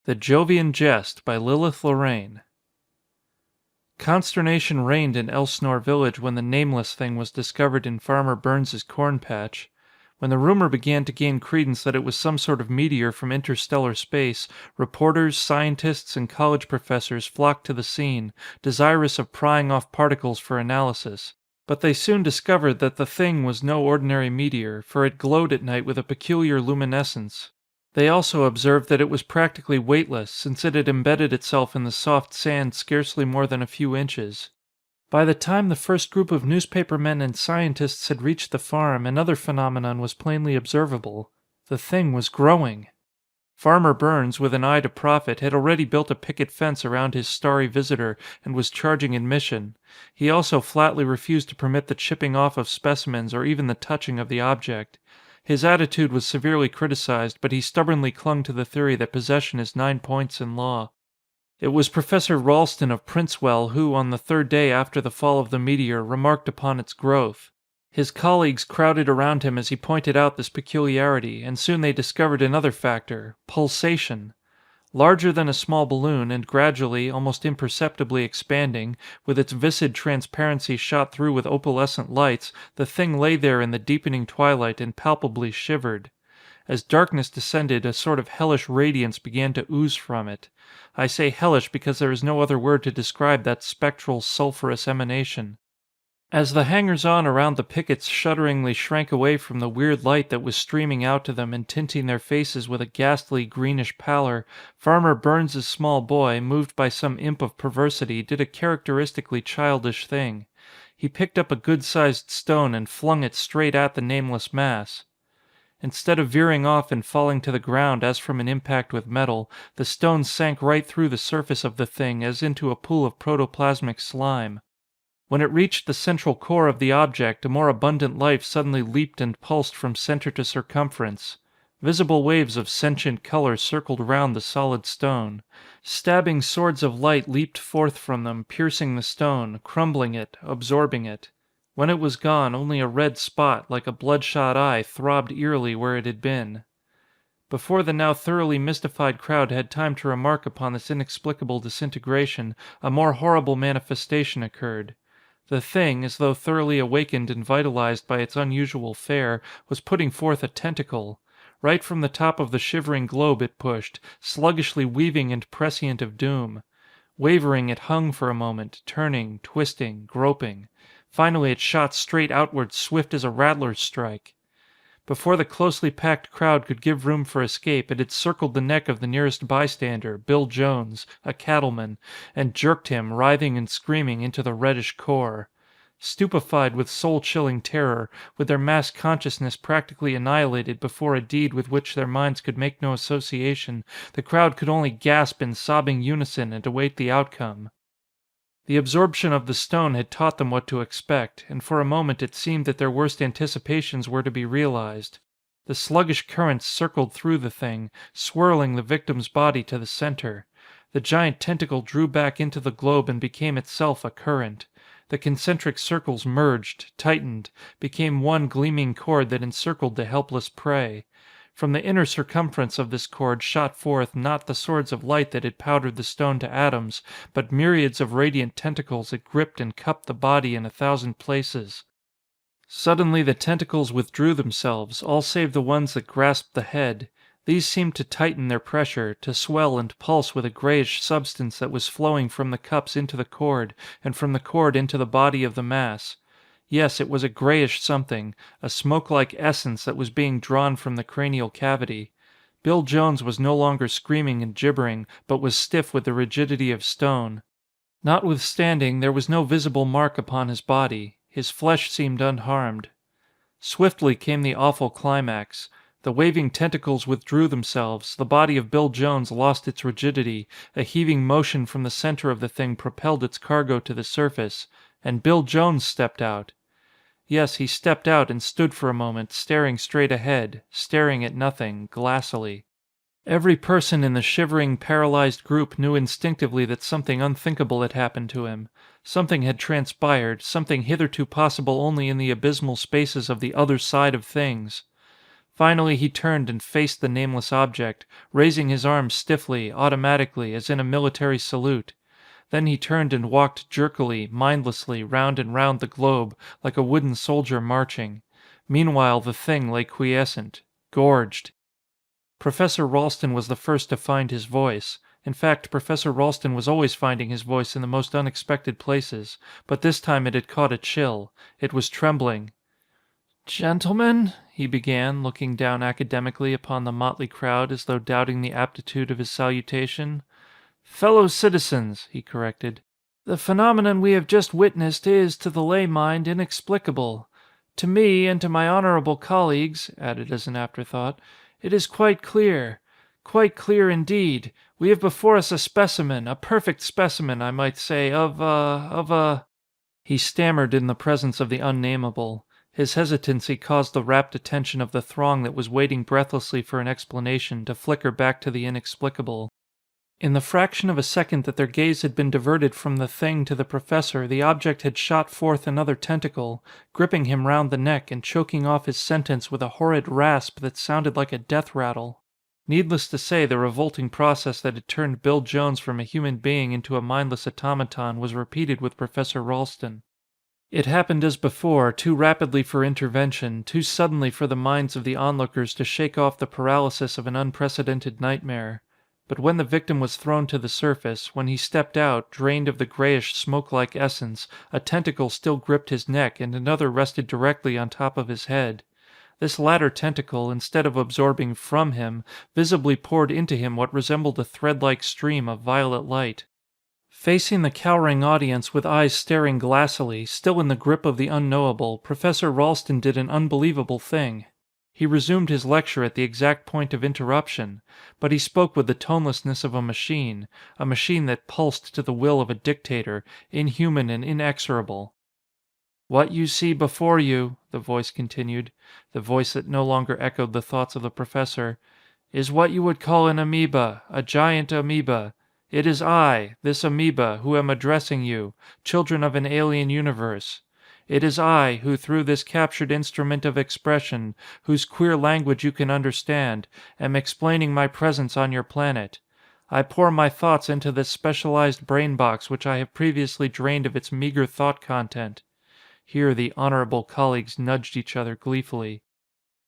The Jovian Jest by Lilith Lorraine. Consternation reigned in Elsnore village when the nameless thing was discovered in Farmer Burns's corn patch. When the rumor began to gain credence that it was some sort of meteor from interstellar space, reporters, scientists, and college professors flocked to the scene, desirous of prying off particles for analysis. But they soon discovered that the thing was no ordinary meteor, for it glowed at night with a peculiar luminescence. They also observed that it was practically weightless, since it had embedded itself in the soft sand scarcely more than a few inches. By the time the first group of newspapermen and scientists had reached the farm, another phenomenon was plainly observable. The thing was growing. Farmer Burns, with an eye to profit, had already built a picket fence around his starry visitor and was charging admission. He also flatly refused to permit the chipping off of specimens or even the touching of the object. His attitude was severely criticized, but he stubbornly clung to the theory that possession is 9 points in law. It was Professor Ralston of Princewell who, on the third day after the fall of the meteor, remarked upon its growth. His colleagues crowded around him as he pointed out this peculiarity, and soon they discovered another factor: pulsation. Larger than a small balloon, and gradually, almost imperceptibly expanding, with its viscid transparency shot through with opalescent lights, the thing lay there in the deepening twilight and palpably shivered. As darkness descended, a sort of hellish radiance began to ooze from it. I say hellish because there is no other word to describe that spectral, sulphurous emanation. As the hangers-on around the pickets shudderingly shrank away from the weird light that was streaming out to them and tinting their faces with a ghastly greenish pallor, Farmer Burns's small boy, moved by some imp of perversity, did a characteristically childish thing. He picked up a good-sized stone and flung it straight at the nameless mass. Instead of veering off and falling to the ground as from an impact with metal, the stone sank right through the surface of the thing as into a pool of protoplasmic slime. When it reached the central core of the object, a more abundant life suddenly leaped and pulsed from center to circumference. Visible waves of sentient color circled round the solid stone. Stabbing swords of light leaped forth from them, piercing the stone, crumbling it, absorbing it. When it was gone, only a red spot, like a bloodshot eye, throbbed eerily where it had been. Before the now thoroughly mystified crowd had time to remark upon this inexplicable disintegration, a more horrible manifestation occurred. The thing, as though thoroughly awakened and vitalized by its unusual fare, was putting forth a tentacle. Right from the top of the shivering globe it pushed, sluggishly weaving and prescient of doom. Wavering, it hung for a moment, turning, twisting, groping. Finally it shot straight outward, swift as a rattler's strike. Before the closely packed crowd could give room for escape, it had circled the neck of the nearest bystander, Bill Jones, a cattleman, and jerked him, writhing and screaming, into the reddish core. Stupefied with soul-chilling terror, with their mass consciousness practically annihilated before a deed with which their minds could make no association, the crowd could only gasp in sobbing unison and await the outcome. The absorption of the stone had taught them what to expect, and for a moment it seemed that their worst anticipations were to be realized. The sluggish currents circled through the thing, swirling the victim's body to the center. The giant tentacle drew back into the globe and became itself a current. The concentric circles merged, tightened, became one gleaming cord that encircled the helpless prey. From the inner circumference of this cord shot forth not the swords of light that had powdered the stone to atoms, but myriads of radiant tentacles that gripped and cupped the body in 1,000 places. Suddenly the tentacles withdrew themselves, all save the ones that grasped the head. These seemed to tighten their pressure, to swell and pulse with a greyish substance that was flowing from the cups into the cord, and from the cord into the body of the mass. Yes, it was a greyish something, a smoke-like essence that was being drawn from the cranial cavity. Bill Jones was no longer screaming and gibbering, but was stiff with the rigidity of stone. Notwithstanding, there was no visible mark upon his body. His flesh seemed unharmed. Swiftly came the awful climax. The waving tentacles withdrew themselves, the body of Bill Jones lost its rigidity, a heaving motion from the center of the thing propelled its cargo to the surface, and Bill Jones stepped out. Yes, he stepped out and stood for a moment, staring straight ahead, staring at nothing, glassily. Every person in the shivering, paralyzed group knew instinctively that something unthinkable had happened to him. Something had transpired, something hitherto possible only in the abysmal spaces of the other side of things. Finally he turned and faced the nameless object, raising his arms stiffly, automatically, as in a military salute. Then he turned and walked jerkily, mindlessly, round and round the globe, like a wooden soldier marching. Meanwhile the thing lay quiescent, gorged. Professor Ralston was the first to find his voice. In fact, Professor Ralston was always finding his voice in the most unexpected places, but this time it had caught a chill. It was trembling. "Gentlemen," he began, looking down academically upon the motley crowd as though doubting the aptitude of his salutation. "Fellow citizens," he corrected. "The phenomenon we have just witnessed is, to the lay mind, inexplicable. To me, and to my honorable colleagues," added as an afterthought, "it is quite clear. Quite clear indeed. We have before us a specimen, a perfect specimen, I might say, of a... He stammered in the presence of the unnameable. His hesitancy caused the rapt attention of the throng that was waiting breathlessly for an explanation to flicker back to the inexplicable. In the fraction of a second that their gaze had been diverted from the thing to the professor, the object had shot forth another tentacle, gripping him round the neck and choking off his sentence with a horrid rasp that sounded like a death rattle. Needless to say, the revolting process that had turned Bill Jones from a human being into a mindless automaton was repeated with Professor Ralston. It happened as before, too rapidly for intervention, too suddenly for the minds of the onlookers to shake off the paralysis of an unprecedented nightmare. But when the victim was thrown to the surface, when he stepped out, drained of the grayish smoke-like essence, a tentacle still gripped his neck and another rested directly on top of his head. This latter tentacle, instead of absorbing from him, visibly poured into him what resembled a thread-like stream of violet light. Facing the cowering audience with eyes staring glassily, still in the grip of the unknowable, Professor Ralston did an unbelievable thing. He resumed his lecture at the exact point of interruption, but he spoke with the tonelessness of a machine that pulsed to the will of a dictator, inhuman and inexorable. "What you see before you," the voice continued, the voice that no longer echoed the thoughts of the professor, "is what you would call an amoeba, a giant amoeba. It is I, this amoeba, who am addressing you, children of an alien universe. It is I, who through this captured instrument of expression, whose queer language you can understand, am explaining my presence on your planet. I pour my thoughts into this specialized brain box which I have previously drained of its meager thought content." Here the honorable colleagues nudged each other gleefully.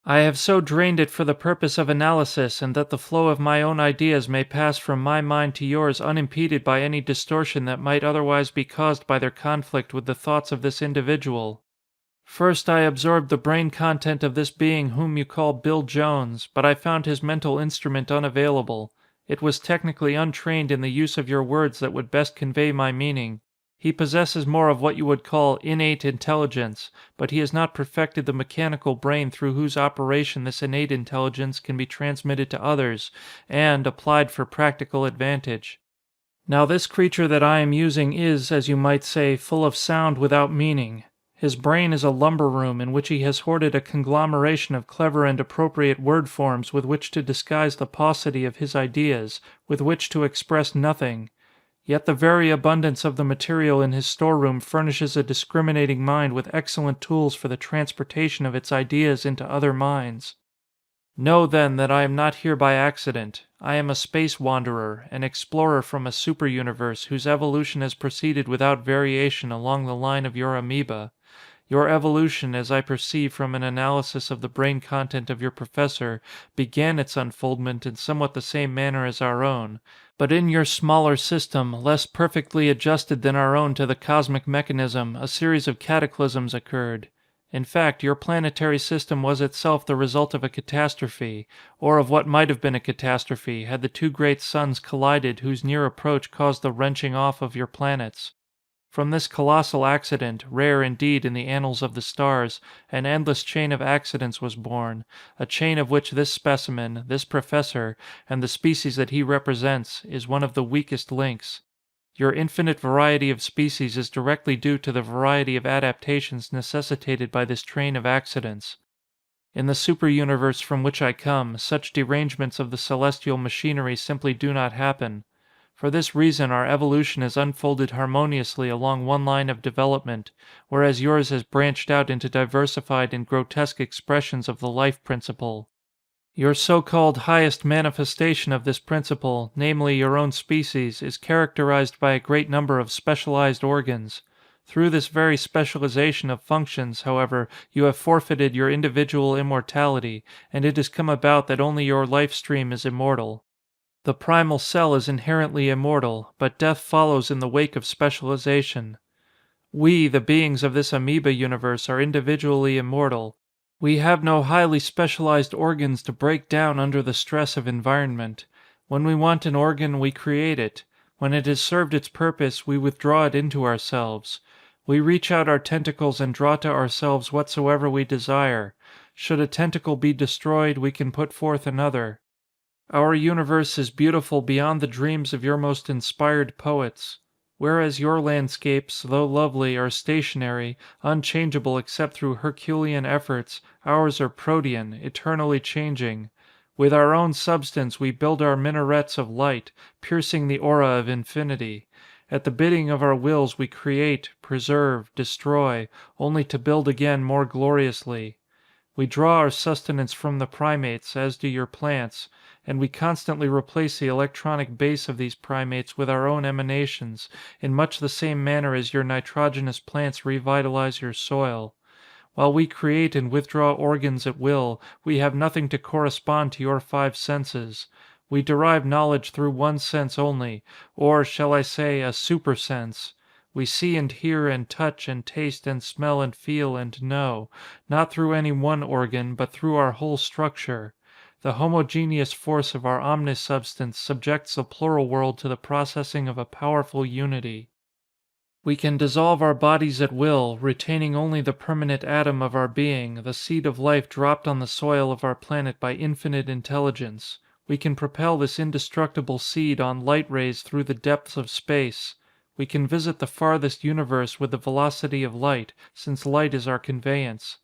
"I have so drained it for the purpose of analysis and that the flow of my own ideas may pass from my mind to yours unimpeded by any distortion that might otherwise be caused by their conflict with the thoughts of this individual. First I absorbed the brain content of this being whom you call Bill Jones, but I found his mental instrument unavailable. It was technically untrained in the use of your words that would best convey my meaning. He possesses more of what you would call innate intelligence, but he has not perfected the mechanical brain through whose operation this innate intelligence can be transmitted to others, and applied for practical advantage. Now this creature that I am using is, as you might say, full of sound without meaning. His brain is a lumber room in which he has hoarded a conglomeration of clever and appropriate word forms with which to disguise the paucity of his ideas, with which to express nothing. Yet the very abundance of the material in his storeroom furnishes a discriminating mind with excellent tools for the transportation of its ideas into other minds. Know then that I am not here by accident. I am a space wanderer, an explorer from a super-universe whose evolution has proceeded without variation along the line of your amoeba. Your evolution, as I perceive from an analysis of the brain content of your professor, began its unfoldment in somewhat the same manner as our own. But in your smaller system, less perfectly adjusted than our own to the cosmic mechanism, a series of cataclysms occurred. In fact, your planetary system was itself the result of a catastrophe, or of what might have been a catastrophe had the two great suns collided whose near approach caused the wrenching off of your planets. From this colossal accident, rare indeed in the annals of the stars, an endless chain of accidents was born, a chain of which this specimen, this professor, and the species that he represents, is one of the weakest links. Your infinite variety of species is directly due to the variety of adaptations necessitated by this train of accidents. In the super-universe from which I come, such derangements of the celestial machinery simply do not happen. For this reason our evolution has unfolded harmoniously along one line of development, whereas yours has branched out into diversified and grotesque expressions of the life principle. Your so-called highest manifestation of this principle, namely your own species, is characterized by a great number of specialized organs. Through this very specialization of functions, however, you have forfeited your individual immortality, and it has come about that only your life stream is immortal. The primal cell is inherently immortal, but death follows in the wake of specialization. We, the beings of this amoeba universe, are individually immortal. We have no highly specialized organs to break down under the stress of environment. When we want an organ, we create it. When it has served its purpose, we withdraw it into ourselves. We reach out our tentacles and draw to ourselves whatsoever we desire. Should a tentacle be destroyed, we can put forth another. Our universe is beautiful beyond the dreams of your most inspired poets. Whereas your landscapes, though lovely, are stationary, unchangeable except through Herculean efforts, ours are protean, eternally changing. With our own substance we build our minarets of light, piercing the aura of infinity. At the bidding of our wills we create, preserve, destroy, only to build again more gloriously. We draw our sustenance from the primates, as do your plants, and we constantly replace the electronic base of these primates with our own emanations, in much the same manner as your nitrogenous plants revitalize your soil. While we create and withdraw organs at will, we have nothing to correspond to your five senses. We derive knowledge through one sense only, or, shall I say, a supersense. We see and hear and touch and taste and smell and feel and know, not through any one organ, but through our whole structure. The homogeneous force of our omnisubstance subjects the plural world to the processing of a powerful unity. We can dissolve our bodies at will, retaining only the permanent atom of our being, the seed of life dropped on the soil of our planet by infinite intelligence. We can propel this indestructible seed on light rays through the depths of space. We can visit the farthest universe with the velocity of light, since light is our conveyance.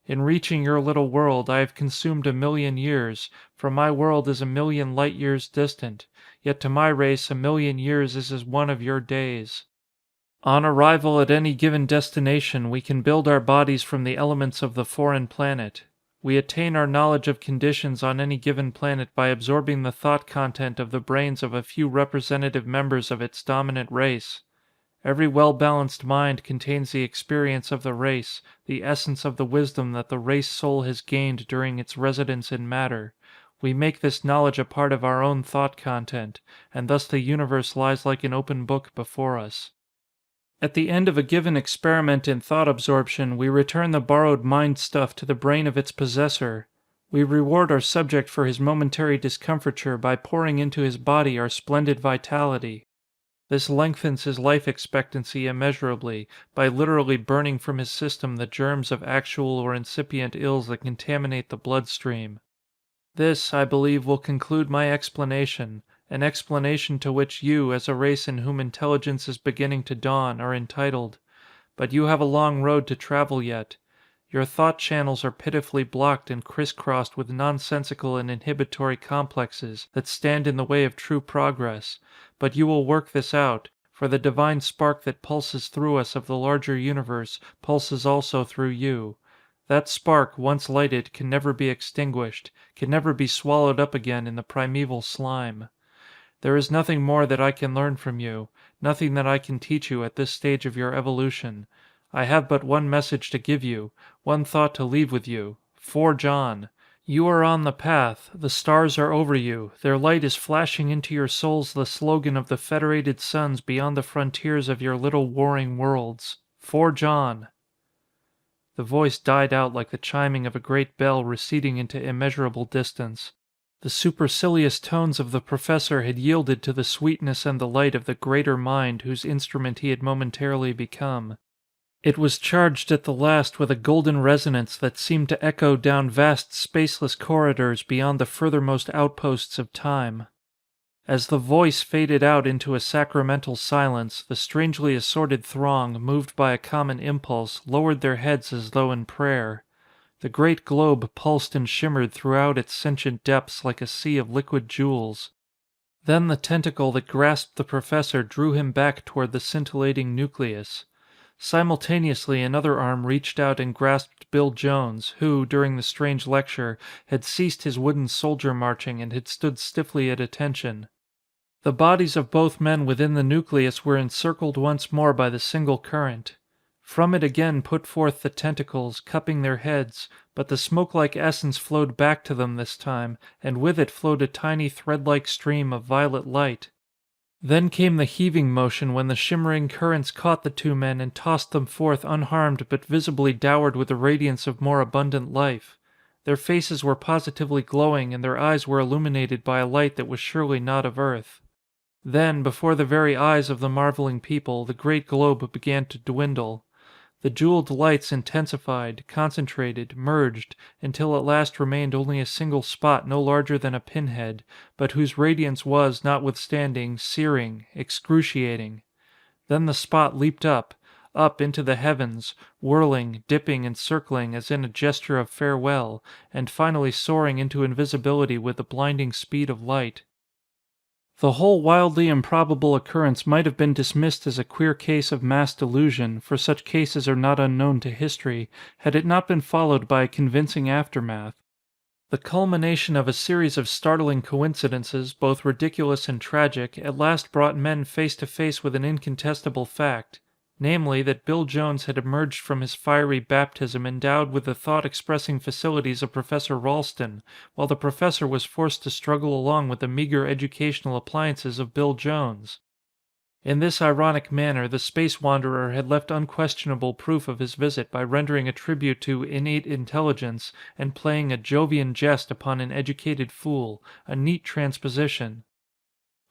In reaching your little world, I have consumed 1,000,000 years, for my world is 1,000,000 light years distant, yet to my race 1,000,000 years is as one of your days. On arrival at any given destination, we can build our bodies from the elements of the foreign planet. We attain our knowledge of conditions on any given planet by absorbing the thought content of the brains of a few representative members of its dominant race. Every well-balanced mind contains the experience of the race, the essence of the wisdom that the race soul has gained during its residence in matter. We make this knowledge a part of our own thought content, and thus the universe lies like an open book before us. At the end of a given experiment in thought absorption, we return the borrowed mind stuff to the brain of its possessor. We reward our subject for his momentary discomfiture by pouring into his body our splendid vitality. This lengthens his life expectancy immeasurably, by literally burning from his system the germs of actual or incipient ills that contaminate the bloodstream. This, I believe, will conclude my explanation, an explanation to which you, as a race in whom intelligence is beginning to dawn, are entitled. But you have a long road to travel yet. Your thought channels are pitifully blocked and crisscrossed with nonsensical and inhibitory complexes that stand in the way of true progress. But you will work this out, for the divine spark that pulses through us of the larger universe pulses also through you. That spark, once lighted, can never be extinguished, can never be swallowed up again in the primeval slime. There is nothing more that I can learn from you, nothing that I can teach you at this stage of your evolution. I have but one message to give you, one thought to leave with you. Forge on. You are on the path, the stars are over you, their light is flashing into your souls the slogan of the federated suns beyond the frontiers of your little warring worlds. Forge on. The voice died out like the chiming of a great bell receding into immeasurable distance. The supercilious tones of the professor had yielded to the sweetness and the light of the greater mind whose instrument he had momentarily become. It was charged at the last with a golden resonance that seemed to echo down vast spaceless corridors beyond the furthermost outposts of time. As the voice faded out into a sacramental silence, the strangely assorted throng, moved by a common impulse, lowered their heads as though in prayer. The great globe pulsed and shimmered throughout its sentient depths like a sea of liquid jewels. Then the tentacle that grasped the professor drew him back toward the scintillating nucleus. Simultaneously, another arm reached out and grasped Bill Jones, who, during the strange lecture, had ceased his wooden soldier marching and had stood stiffly at attention. The bodies of both men within the nucleus were encircled once more by the single current. From it again put forth the tentacles, cupping their heads, but the smoke-like essence flowed back to them this time, and with it flowed a tiny thread-like stream of violet light. Then came the heaving motion when the shimmering currents caught the two men and tossed them forth unharmed but visibly dowered with the radiance of more abundant life. Their faces were positively glowing and their eyes were illuminated by a light that was surely not of earth. Then, before the very eyes of the marveling people, the great globe began to dwindle. The jeweled lights intensified, concentrated, merged, until at last remained only a single spot no larger than a pinhead, but whose radiance was, notwithstanding, searing, excruciating. Then the spot leaped up into the heavens, whirling, dipping and circling as in a gesture of farewell, and finally soaring into invisibility with the blinding speed of light. The whole wildly improbable occurrence might have been dismissed as a queer case of mass delusion, for such cases are not unknown to history, had it not been followed by a convincing aftermath. The culmination of a series of startling coincidences, both ridiculous and tragic, at last brought men face to face with an incontestable fact. Namely, that Bill Jones had emerged from his fiery baptism endowed with the thought-expressing facilities of Professor Ralston, while the professor was forced to struggle along with the meager educational appliances of Bill Jones. In this ironic manner, the space wanderer had left unquestionable proof of his visit by rendering a tribute to innate intelligence and playing a Jovian jest upon an educated fool, a neat transposition.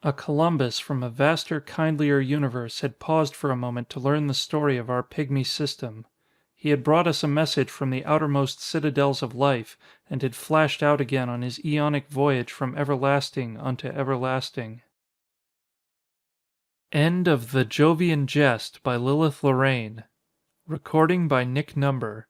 A Columbus from a vaster, kindlier universe had paused for a moment to learn the story of our pygmy system. He had brought us a message from the outermost citadels of life, and had flashed out again on his eonic voyage from everlasting unto everlasting. End of The Jovian Jest by Lilith Lorraine. Recording by Nick Number.